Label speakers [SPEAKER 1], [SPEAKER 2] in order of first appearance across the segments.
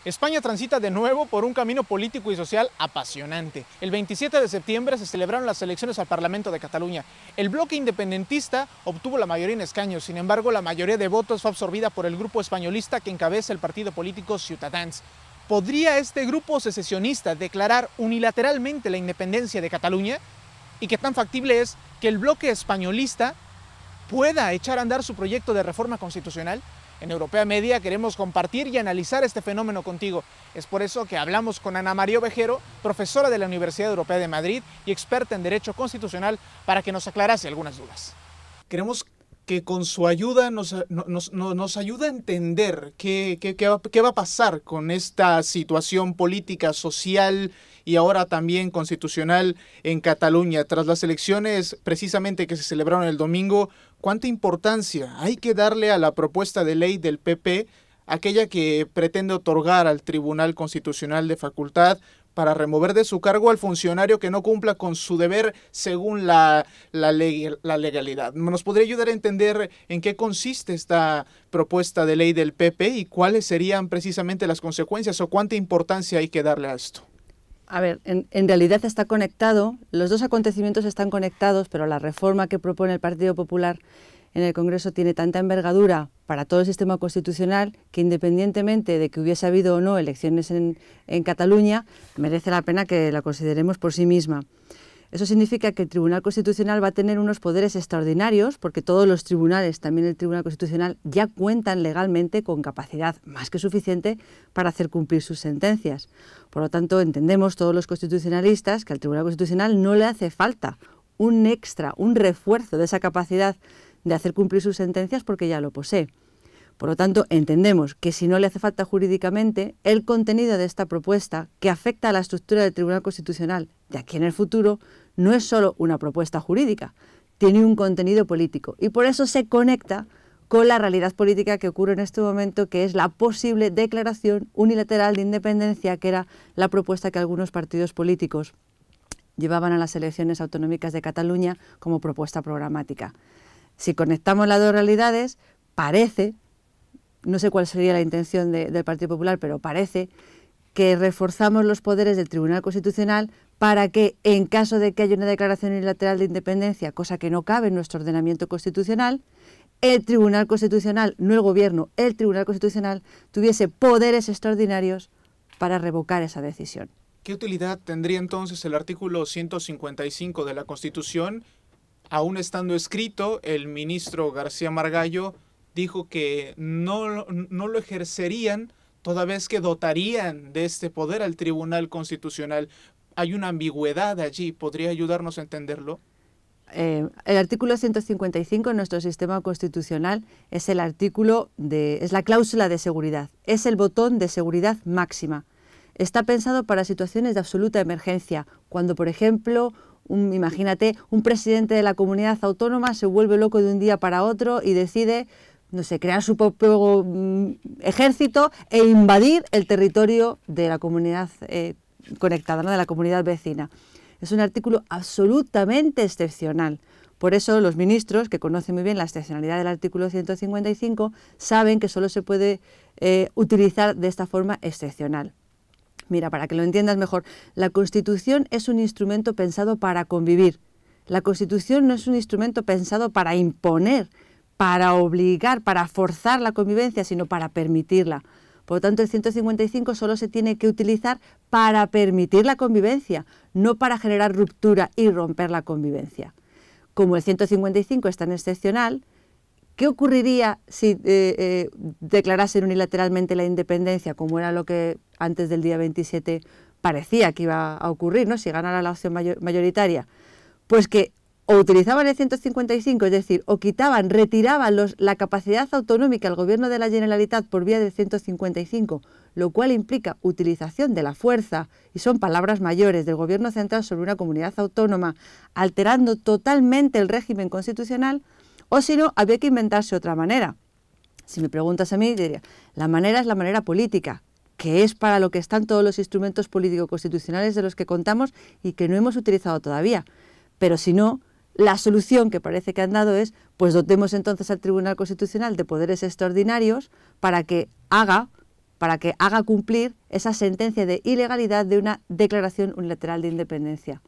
[SPEAKER 1] España transita de nuevo por un camino político y social apasionante. El 27 de septiembre se celebraron las elecciones al Parlamento de Cataluña. El bloque independentista obtuvo la mayoría en escaños, sin embargo, la mayoría de votos fue absorbida por el grupo españolista que encabeza el partido político Ciutadans. ¿Podría este grupo secesionista declarar unilateralmente la independencia de Cataluña? ¿Y qué tan factible es que el bloque españolista pueda echar a andar su proyecto de reforma constitucional? En Europea Media queremos compartir y analizar este fenómeno contigo. Es por eso que hablamos con Ana María Ovejero, profesora de la Universidad Europea de Madrid y experta en Derecho Constitucional, para que nos aclarase algunas dudas. Queremos que con su ayuda nos ayude a entender qué va a pasar con esta situación política, social y ahora también constitucional en Cataluña. Tras las elecciones precisamente que se celebraron el domingo, ¿cuánta importancia hay que darle a la propuesta de ley del PP, aquella que pretende otorgar al Tribunal Constitucional de facultad para remover de su cargo al funcionario que no cumpla con su deber según la legalidad? ¿Nos podría ayudar a entender en qué consiste esta propuesta de ley del PP y cuáles serían precisamente las consecuencias o cuánta importancia hay que darle a esto?
[SPEAKER 2] A ver, en realidad está conectado, los dos acontecimientos están conectados, pero la reforma que propone el Partido Popular en el Congreso tiene tanta envergadura para todo el sistema constitucional que, independientemente de que hubiese habido o no elecciones en Cataluña, merece la pena que la consideremos por sí misma. Eso significa que el Tribunal Constitucional va a tener unos poderes extraordinarios, porque todos los tribunales, también el Tribunal Constitucional, ya cuentan legalmente con capacidad más que suficiente para hacer cumplir sus sentencias. Por lo tanto, entendemos todos los constitucionalistas que al Tribunal Constitucional no le hace falta un extra, un refuerzo de esa capacidad de hacer cumplir sus sentencias porque ya lo posee. Por lo tanto, entendemos que si no le hace falta jurídicamente, el contenido de esta propuesta, que afecta a la estructura del Tribunal Constitucional de aquí en el futuro, no es solo una propuesta jurídica, tiene un contenido político y por eso se conecta con la realidad política que ocurre en este momento, que es la posible declaración unilateral de independencia, que era la propuesta que algunos partidos políticos llevaban a las elecciones autonómicas de Cataluña como propuesta programática. Si conectamos las dos realidades, parece, no sé cuál sería la intención del Partido Popular, pero parece que reforzamos los poderes del Tribunal Constitucional para que, en caso de que haya una declaración unilateral de independencia, cosa que no cabe en nuestro ordenamiento constitucional, el Tribunal Constitucional, no el Gobierno, el Tribunal Constitucional tuviese poderes extraordinarios para revocar esa decisión.
[SPEAKER 1] ¿Qué utilidad tendría entonces el artículo 155 de la Constitución? Aún estando escrito, el ministro García Margallo dijo que no lo ejercerían toda vez que dotarían de este poder al Tribunal Constitucional. Hay una ambigüedad allí, ¿podría ayudarnos a entenderlo?
[SPEAKER 2] El artículo 155 en nuestro sistema constitucional es es la cláusula de seguridad, es el botón de seguridad máxima. Está pensado para situaciones de absoluta emergencia, cuando, por ejemplo, imagínate, un presidente de la comunidad autónoma se vuelve loco de un día para otro y decide, no sé, crear su propio ejército e invadir el territorio de la comunidad conectada, ¿no?, de la comunidad vecina. Es un artículo absolutamente excepcional. Por eso los ministros, que conocen muy bien la excepcionalidad del artículo 155, saben que solo se puede utilizar de esta forma excepcional. Mira, para que lo entiendas mejor, la Constitución es un instrumento pensado para convivir. La Constitución no es un instrumento pensado para imponer, para obligar, para forzar la convivencia, sino para permitirla. Por lo tanto, el 155 solo se tiene que utilizar para permitir la convivencia, no para generar ruptura y romper la convivencia. Como el 155 es tan excepcional, ¿qué ocurriría si declarasen unilateralmente la independencia, como era lo que antes del día 27 parecía que iba a ocurrir, ¿no?, si ganara la opción mayoritaria? Pues que o utilizaban el 155, es decir, o retiraban la capacidad autonómica al Gobierno de la Generalitat por vía del 155, lo cual implica utilización de la fuerza, y son palabras mayores, del Gobierno central sobre una comunidad autónoma, alterando totalmente el régimen constitucional, o si no, había que inventarse otra manera. Si me preguntas a mí, diría, la manera es la manera política, que es para lo que están todos los instrumentos político-constitucionales de los que contamos y que no hemos utilizado todavía. Pero si no, la solución que parece que han dado es, pues dotemos entonces al Tribunal Constitucional de poderes extraordinarios para que haga para que haga cumplir esa sentencia de ilegalidad de una declaración unilateral de independencia.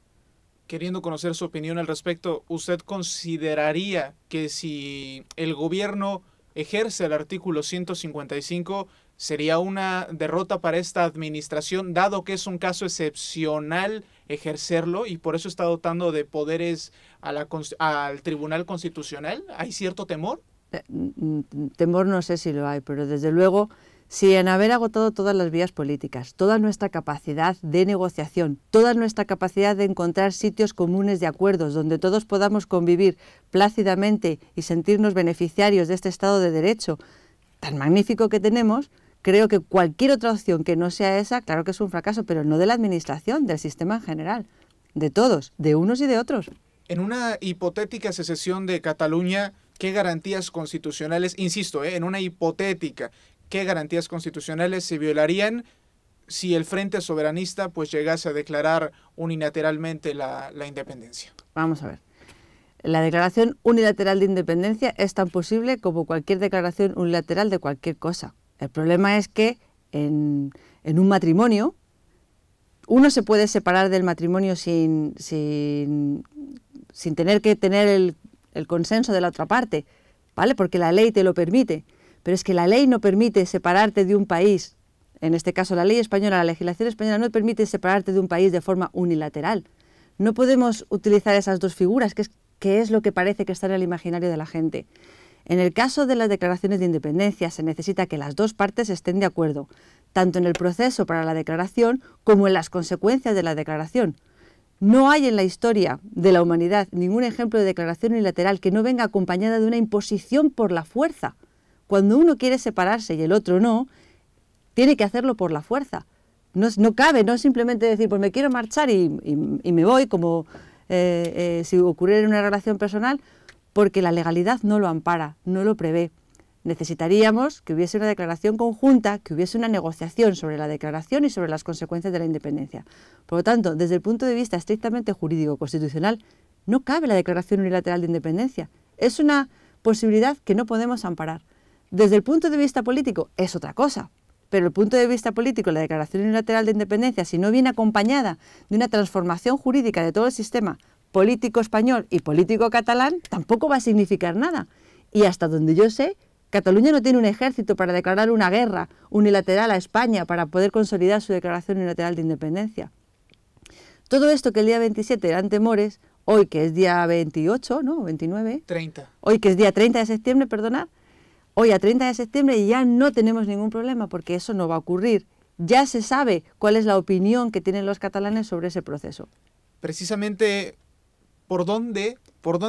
[SPEAKER 1] Queriendo conocer su opinión al respecto, ¿usted consideraría que si el gobierno ejerce el artículo 155 sería una derrota para esta administración, dado que es un caso excepcional ejercerlo y por eso está dotando de poderes al Tribunal Constitucional? ¿Hay cierto temor?
[SPEAKER 2] Temor no sé si lo hay, pero desde luego, si en haber agotado todas las vías políticas, toda nuestra capacidad de negociación, toda nuestra capacidad de encontrar sitios comunes de acuerdos donde todos podamos convivir plácidamente y sentirnos beneficiarios de este Estado de Derecho tan magnífico que tenemos, creo que cualquier otra opción que no sea esa, claro que es un fracaso, pero no de la administración, del sistema en general, de todos, de unos y de otros.
[SPEAKER 1] En una hipotética secesión de Cataluña, ¿qué garantías constitucionales, insisto, en una hipotética, qué garantías constitucionales se violarían si el Frente Soberanista pues llegase a declarar unilateralmente la independencia?
[SPEAKER 2] Vamos a ver. La declaración unilateral de independencia es tan posible como cualquier declaración unilateral de cualquier cosa. El problema es que en un matrimonio uno se puede separar del matrimonio sin tener que tener el consenso de la otra parte, ¿vale? Porque la ley te lo permite. Pero es que la ley no permite separarte de un país, en este caso la ley española, la legislación española no permite separarte de un país de forma unilateral. No podemos utilizar esas dos figuras, que es lo que parece que está en el imaginario de la gente. En el caso de las declaraciones de independencia se necesita que las dos partes estén de acuerdo, tanto en el proceso para la declaración como en las consecuencias de la declaración. No hay en la historia de la humanidad ningún ejemplo de declaración unilateral que no venga acompañada de una imposición por la fuerza. Cuando uno quiere separarse y el otro no, tiene que hacerlo por la fuerza. No cabe, no simplemente decir, pues me quiero marchar y me voy, como si ocurriera en una relación personal, porque la legalidad no lo ampara, no lo prevé. Necesitaríamos que hubiese una declaración conjunta, que hubiese una negociación sobre la declaración y sobre las consecuencias de la independencia. Por lo tanto, desde el punto de vista estrictamente jurídico-constitucional, no cabe la declaración unilateral de independencia. Es una posibilidad que no podemos amparar. Desde el punto de vista político es otra cosa, pero el punto de vista político, la declaración unilateral de independencia, si no viene acompañada de una transformación jurídica de todo el sistema político español y político catalán, tampoco va a significar nada. Y hasta donde yo sé, Cataluña no tiene un ejército para declarar una guerra unilateral a España para poder consolidar su declaración unilateral de independencia. Todo esto que el día 27 eran temores, hoy que es día 28, ¿no? 29.
[SPEAKER 1] 30.
[SPEAKER 2] Hoy que es día 30 de septiembre, perdonad. Hoy a 30 de septiembre ya no tenemos ningún problema porque eso no va a ocurrir. Ya se sabe cuál es la opinión que tienen los catalanes sobre ese proceso.
[SPEAKER 1] Precisamente, ¿por dónde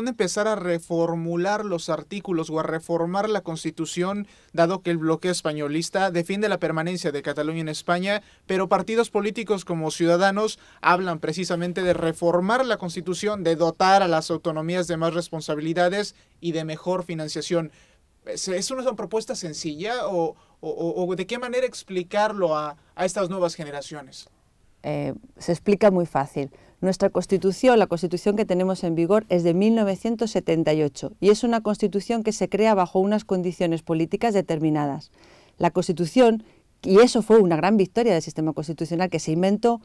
[SPEAKER 1] empezar a reformular los artículos o a reformar la Constitución, dado que el bloque españolista defiende la permanencia de Cataluña en España, pero partidos políticos como Ciudadanos hablan precisamente de reformar la Constitución, de dotar a las autonomías de más responsabilidades y de mejor financiación? ¿Es una propuesta sencilla o de qué manera explicarlo a estas nuevas generaciones?
[SPEAKER 2] Se explica muy fácil. Nuestra Constitución, la Constitución que tenemos en vigor, es de 1978 y es una Constitución que se crea bajo unas condiciones políticas determinadas. La Constitución, y eso fue una gran victoria del sistema constitucional que se inventó,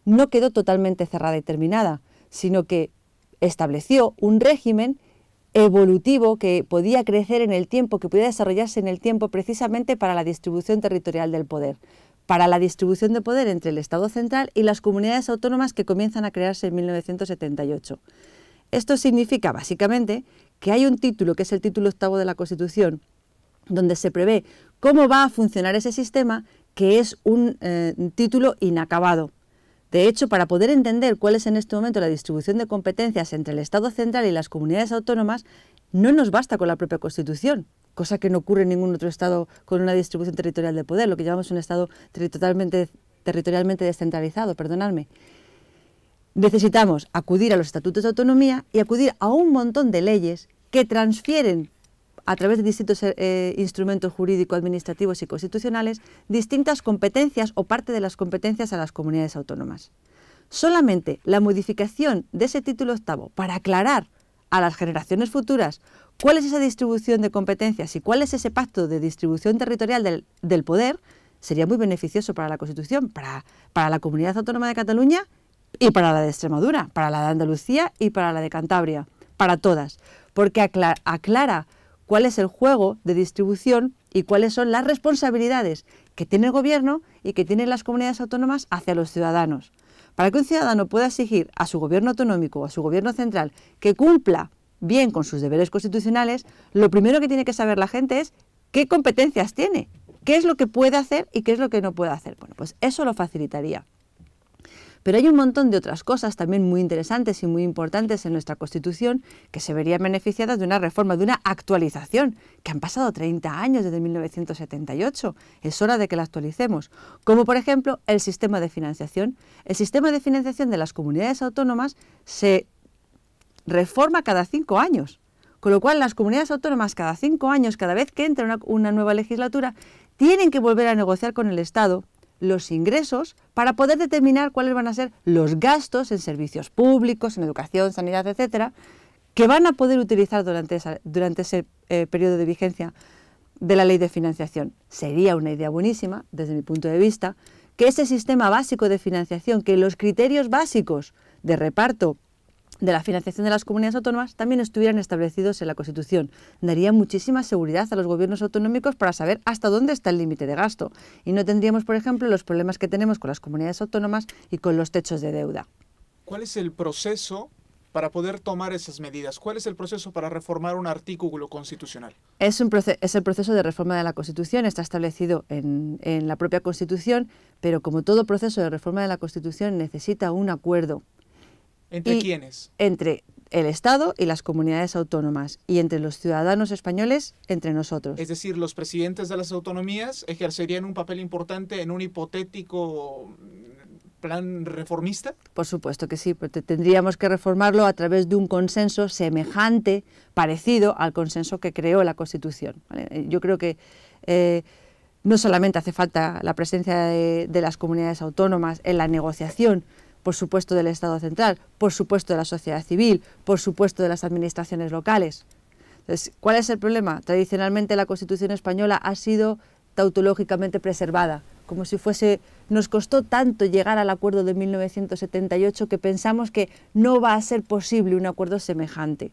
[SPEAKER 2] no quedó totalmente cerrada y terminada, sino que estableció un régimen evolutivo que podía crecer en el tiempo, que podía desarrollarse en el tiempo precisamente para la distribución territorial del poder, para la distribución de poder entre el Estado central y las comunidades autónomas que comienzan a crearse en 1978. Esto significa básicamente que hay un título, que es el título 8º de la Constitución, donde se prevé cómo va a funcionar ese sistema, que es un título inacabado. De hecho, para poder entender cuál es en este momento la distribución de competencias entre el Estado central y las comunidades autónomas, no nos basta con la propia Constitución, cosa que no ocurre en ningún otro Estado con una distribución territorial de poder, lo que llamamos un Estado territorialmente descentralizado, perdonadme. Necesitamos acudir a los estatutos de autonomía y acudir a un montón de leyes que transfieren a través de distintos instrumentos jurídicos, administrativos y constitucionales, distintas competencias o parte de las competencias a las comunidades autónomas. Solamente la modificación de ese título 8º para aclarar a las generaciones futuras cuál es esa distribución de competencias y cuál es ese pacto de distribución territorial del poder, sería muy beneficioso para la Constitución, para la Comunidad Autónoma de Cataluña y para la de Extremadura, para la de Andalucía y para la de Cantabria, para todas, porque aclara cuál es el juego de distribución y cuáles son las responsabilidades que tiene el Gobierno y que tienen las comunidades autónomas hacia los ciudadanos. Para que un ciudadano pueda exigir a su Gobierno autonómico o a su Gobierno central que cumpla bien con sus deberes constitucionales, lo primero que tiene que saber la gente es qué competencias tiene, qué es lo que puede hacer y qué es lo que no puede hacer. Bueno, pues eso lo facilitaría. Pero hay un montón de otras cosas también muy interesantes y muy importantes en nuestra Constitución que se verían beneficiadas de una reforma, de una actualización, que han pasado 30 años desde 1978. Es hora de que la actualicemos. Como por ejemplo el sistema de financiación. El sistema de financiación de las comunidades autónomas se reforma cada 5 años. Con lo cual las comunidades autónomas cada 5 años, cada vez que entra una nueva legislatura, tienen que volver a negociar con el Estado los ingresos para poder determinar cuáles van a ser los gastos en servicios públicos, en educación, sanidad, etcétera, que van a poder utilizar durante ese periodo de vigencia de la ley de financiación. Sería una idea buenísima, desde mi punto de vista, que ese sistema básico de financiación, que los criterios básicos de reparto de la financiación de las comunidades autónomas también estuvieran establecidos en la Constitución. Daría muchísima seguridad a los gobiernos autonómicos para saber hasta dónde está el límite de gasto. Y no tendríamos, por ejemplo, los problemas que tenemos con las comunidades autónomas y con los techos de deuda.
[SPEAKER 1] ¿Cuál es el proceso para poder tomar esas medidas? ¿Cuál es el proceso para reformar un artículo constitucional?
[SPEAKER 2] Es el proceso de reforma de la Constitución, está establecido en la propia Constitución, pero como todo proceso de reforma de la Constitución necesita un acuerdo.
[SPEAKER 1] ¿Entre quiénes?
[SPEAKER 2] Entre el Estado y las comunidades autónomas, y entre los ciudadanos españoles, entre nosotros.
[SPEAKER 1] Es decir, los presidentes de las autonomías ejercerían un papel importante en un hipotético plan reformista.
[SPEAKER 2] Por supuesto que sí, pero tendríamos que reformarlo a través de un consenso semejante, parecido al consenso que creó la Constitución, ¿vale? Yo creo que no solamente hace falta la presencia de las comunidades autónomas en la negociación, por supuesto del Estado central, por supuesto de la sociedad civil, por supuesto de las administraciones locales. Entonces, ¿cuál es el problema? Tradicionalmente la Constitución española ha sido tautológicamente preservada, como si fuese, nos costó tanto llegar al acuerdo de 1978 que pensamos que no va a ser posible un acuerdo semejante.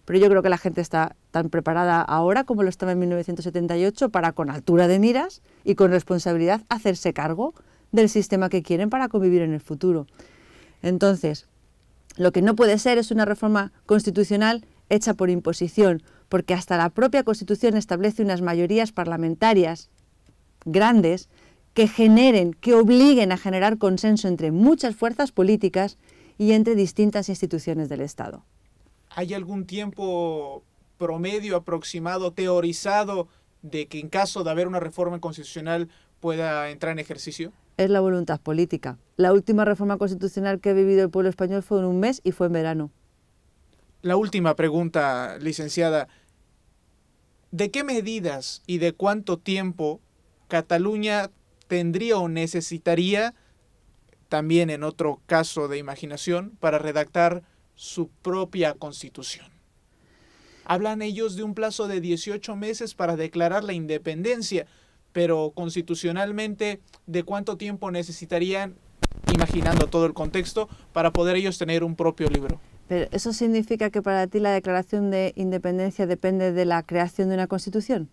[SPEAKER 2] Pero yo creo que la gente está tan preparada ahora como lo estaba en 1978 para, con altura de miras y con responsabilidad, hacerse cargo del sistema que quieren para convivir en el futuro. Entonces, lo que no puede ser es una reforma constitucional hecha por imposición, porque hasta la propia Constitución establece unas mayorías parlamentarias grandes que obliguen a generar consenso entre muchas fuerzas políticas y entre distintas instituciones del Estado.
[SPEAKER 1] ¿Hay algún tiempo promedio aproximado, teorizado, de que en caso de haber una reforma constitucional pueda entrar en ejercicio?
[SPEAKER 2] Es la voluntad política. La última reforma constitucional que ha vivido el pueblo español fue en un mes y fue en verano.
[SPEAKER 1] La última pregunta, licenciada. ¿De qué medidas y de cuánto tiempo Cataluña tendría o necesitaría, también en otro caso de imaginación, para redactar su propia constitución? Hablan ellos de un plazo de 18 meses para declarar la independencia, pero constitucionalmente, ¿de cuánto tiempo necesitarían, imaginando todo el contexto, para poder ellos tener un propio libro?
[SPEAKER 2] ¿Pero eso significa que para ti la declaración de independencia depende de la creación de una constitución?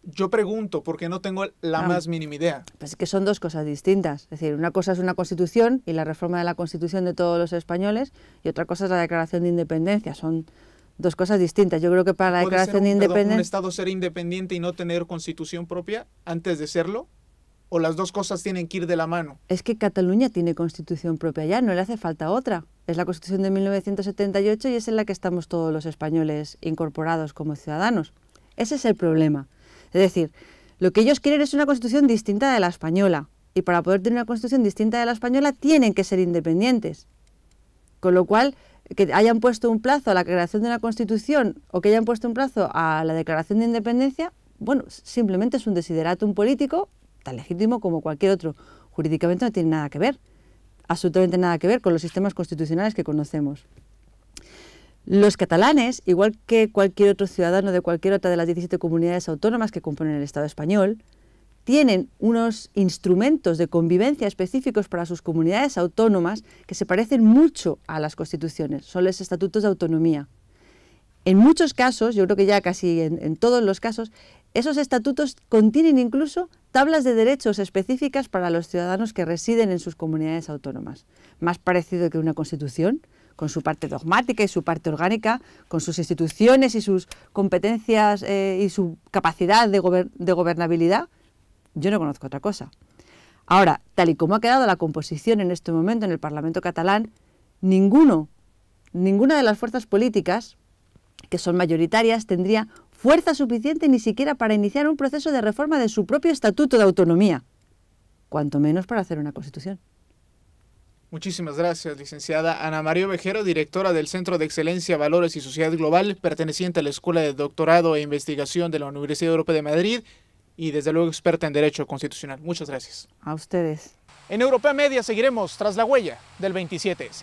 [SPEAKER 1] Yo pregunto porque no tengo la más mínima idea.
[SPEAKER 2] Pues es que son dos cosas distintas. Es decir, una cosa es una constitución y la reforma de la constitución de todos los españoles, y otra cosa es la declaración de independencia. Son dos cosas distintas. Yo creo que para la declaración de independencia...
[SPEAKER 1] ¿Puede un Estado ser independiente y no tener constitución propia antes de serlo? ¿O las dos cosas tienen que ir de la mano?
[SPEAKER 2] Es que Cataluña tiene constitución propia ya, no le hace falta otra. Es la Constitución de 1978 y es en la que estamos todos los españoles incorporados como ciudadanos. Ese es el problema. Es decir, lo que ellos quieren es una constitución distinta de la española. Y para poder tener una constitución distinta de la española tienen que ser independientes. Con lo cual, que hayan puesto un plazo a la creación de una constitución o que hayan puesto un plazo a la declaración de independencia, bueno, simplemente es un desideratum político tan legítimo como cualquier otro. Jurídicamente no tiene nada que ver, absolutamente nada que ver con los sistemas constitucionales que conocemos. Los catalanes, igual que cualquier otro ciudadano de cualquier otra de las 17 comunidades autónomas que componen el Estado español, tienen unos instrumentos de convivencia específicos para sus comunidades autónomas que se parecen mucho a las constituciones, son los estatutos de autonomía. En muchos casos, yo creo que ya casi en todos los casos, esos estatutos contienen incluso tablas de derechos específicas para los ciudadanos que residen en sus comunidades autónomas. Más parecido que una constitución, con su parte dogmática y su parte orgánica, con sus instituciones y sus competencias y su capacidad de gobernabilidad, yo no conozco otra cosa. Ahora, tal y como ha quedado la composición en este momento en el Parlamento catalán, ninguna de las fuerzas políticas, que son mayoritarias, tendría fuerza suficiente ni siquiera para iniciar un proceso de reforma de su propio estatuto de autonomía, cuanto menos para hacer una constitución.
[SPEAKER 1] Muchísimas gracias, licenciada Ana María Ovejero, directora del Centro de Excelencia, Valores y Sociedad Global, perteneciente a la Escuela de Doctorado e Investigación de la Universidad Europea de Madrid y desde luego experta en Derecho Constitucional. Muchas gracias.
[SPEAKER 2] A ustedes.
[SPEAKER 1] En Europea Media seguiremos tras la huella del 27S.